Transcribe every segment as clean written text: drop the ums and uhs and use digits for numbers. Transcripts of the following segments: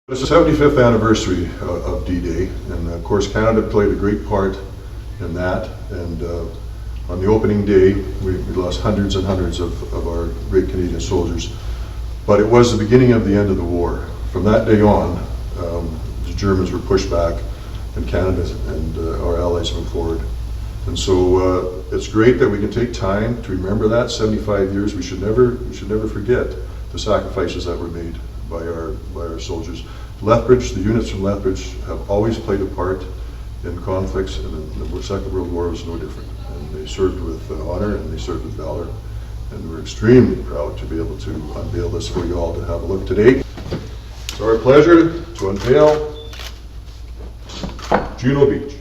It's the 75th anniversary of D-Day, and of course Canada played a great part in that. And on the opening day, we lost hundreds and hundreds of our great Canadian soldiers. But it was the beginning of the end of the war. From that day on, the Germans were pushed back, and Canada and our allies moved forward. And so it's great that we can take time to remember that. 75 years, we should never forget the sacrifices that were made by our soldiers. Lethbridge, the units from Lethbridge have always played a part in conflicts, and the Second World War was no different. And they served with honor, and they served with valor. And we're extremely proud to be able to unveil this for you all to have a look today. It's our pleasure to unveil Juno Beach.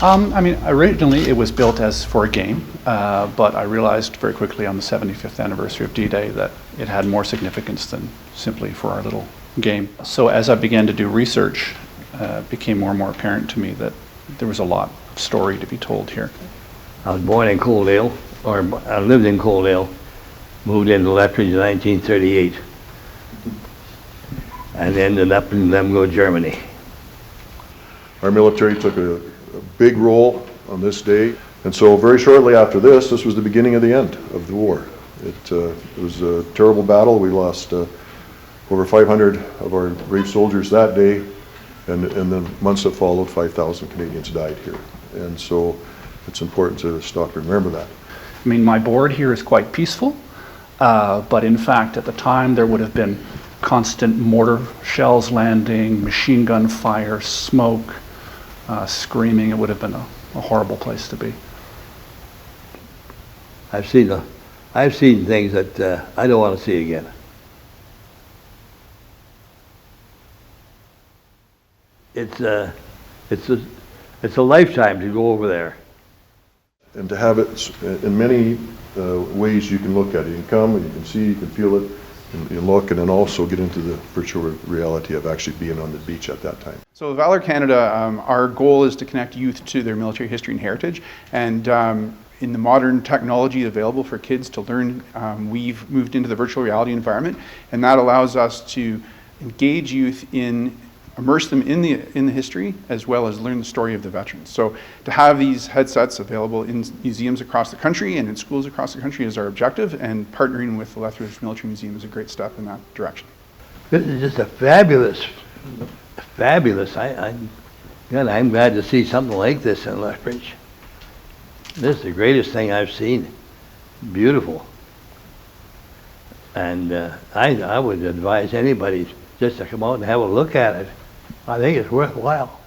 I mean, originally it was built as for a game, but I realized very quickly on the 75th anniversary of D-Day that it had more significance than simply for our little game. So as I began to do research, it became more and more apparent to me that there was a lot of story to be told here. I was born in Coaldale, or I lived in Coaldale, moved into Lethbridge in 1938, and ended up in Lewko, Germany. Our military took a big role on this day, and so very shortly after this was the beginning of the end of the war. It was a terrible battle. We lost over 500 of our brave soldiers that day, and in the months that followed, 5,000 Canadians died here. And so it's important to stop and remember that. I mean, my board here is quite peaceful, but in fact, at the time, there would have been constant mortar shells landing, machine gun fire, smoke, screaming. It would have been a horrible place to be. I've seen things that I don't want to see again. It's a lifetime to go over there. And to have it in many ways you can look at it. You can come and you can see, you can feel it, and you look, and then also get into the virtual reality of actually being on the beach at that time. So Valor Canada, our goal is to connect youth to their military history and heritage. And in the modern technology available for kids to learn, we've moved into the virtual reality environment, and that allows us to engage youth immerse them in the history, as well as learn the story of the veterans. So to have these headsets available in museums across the country and in schools across the country is our objective, and partnering with the Lethbridge Military Museum is a great step in that direction. This is just a fabulous. I'm glad to see something like this in Lethbridge. This is the greatest thing I've seen. Beautiful. And I would advise anybody just to come out and have a look at it. I think it's worthwhile.